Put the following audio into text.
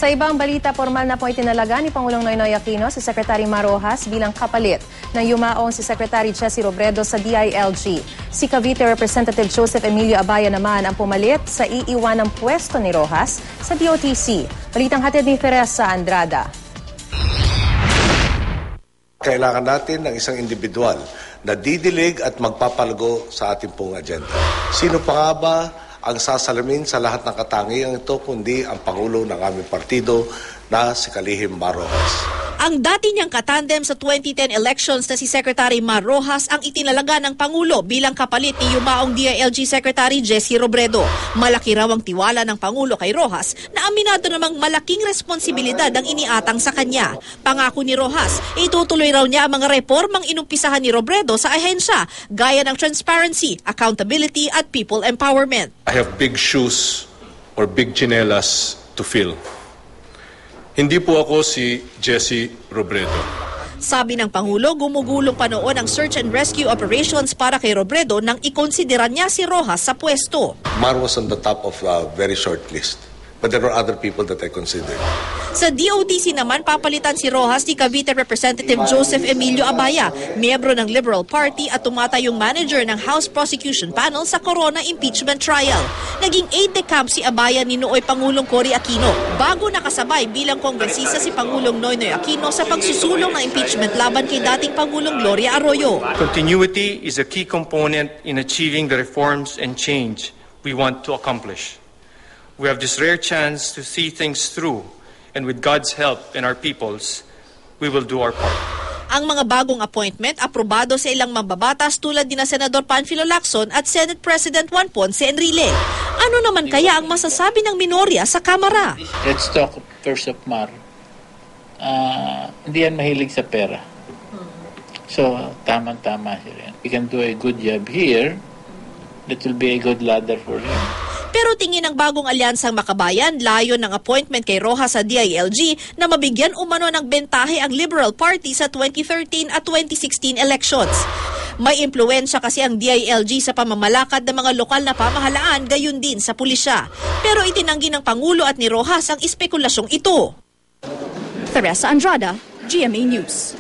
Sa ibang balita, formal na po itinalaga ni Pangulong Noynoy Aquino si Secretary Mar Rojas bilang kapalit ng yumaong si Secretary Jessy Robredo sa DILG. Si Cavite Representative Joseph Emilio Abaya naman ang pumalit sa iiwanang pwesto ni Rojas sa DOTC. Balitang hatid ni Teresa Andrada. Kailangan natin ng isang individual na didilig at magpapalago sa ating pong agenda. Sino pa nga ba ang sasalamin sa lahat ng katangian ito kundi ang Pangulo ng aming partido na si Kalihim Mar Rojas. Ang dati niyang katandem sa 2010 elections na si Secretary Mar Rojas ang itinalaga ng Pangulo bilang kapalit ni yumaong DILG Secretary Jessy Robredo. Malaki raw ang tiwala ng Pangulo kay Rojas na aminado namang malaking responsibilidad ang iniatang sa kanya. Pangako ni Rojas, itutuloy raw niya ang mga reformang inumpisahan ni Robredo sa ahensya gaya ng transparency, accountability at people empowerment. I have big shoes or big chinelas to fill. Hindi po ako si Jessy Robredo. Sabi ng Pangulo, gumugulong pa noon ang search and rescue operations para kay Robredo nang ikonsidera niya si Rojas sa pwesto. Mar was on the top of a very short list. But there were other people that I considered. Sa DOTC naman, papalitan si Rojas ni Cavite Representative Joseph Emilio Abaya, miyembro ng Liberal Party at tumatayong manager ng House Prosecution Panel sa Corona Impeachment Trial. Naging aide-de-camp si Abaya ni nooy Pangulong Cory Aquino bago nakasabay bilang kongresista si Pangulong Noynoy Aquino sa pagsusulong ng impeachment laban kay dating Pangulong Gloria Arroyo. Continuity is a key component in achieving the reforms and change we want to accomplish. We have this rare chance to see things through, and with God's help and our people's, we will do our part. Ang mga bagong appointment aprobado sa ilang mambabatas tulad ni na Senador Panfilo Lacson at Senate President Juan Ponce Enrile. Ano naman kaya ang masasabi ng minorya sa Kamara? Let's talk first of Mar. Hindi yan mahilig sa pera. So, tama-tama siya. We can do a good job here. That will be a good ladder for him. Pero tingin ng bagong alyansang Makabayan, layo ng appointment kay Rojas sa DILG na mabigyan umano ng bentahe ang Liberal Party sa 2013 at 2016 elections. May impluwensya kasi ang DILG sa pamamalakad ng mga lokal na pamahalaan, gayon din sa pulisya. Pero itinanggi ng Pangulo at ni Rojas ang espekulasyong ito. Teresa Andrada, GMA News.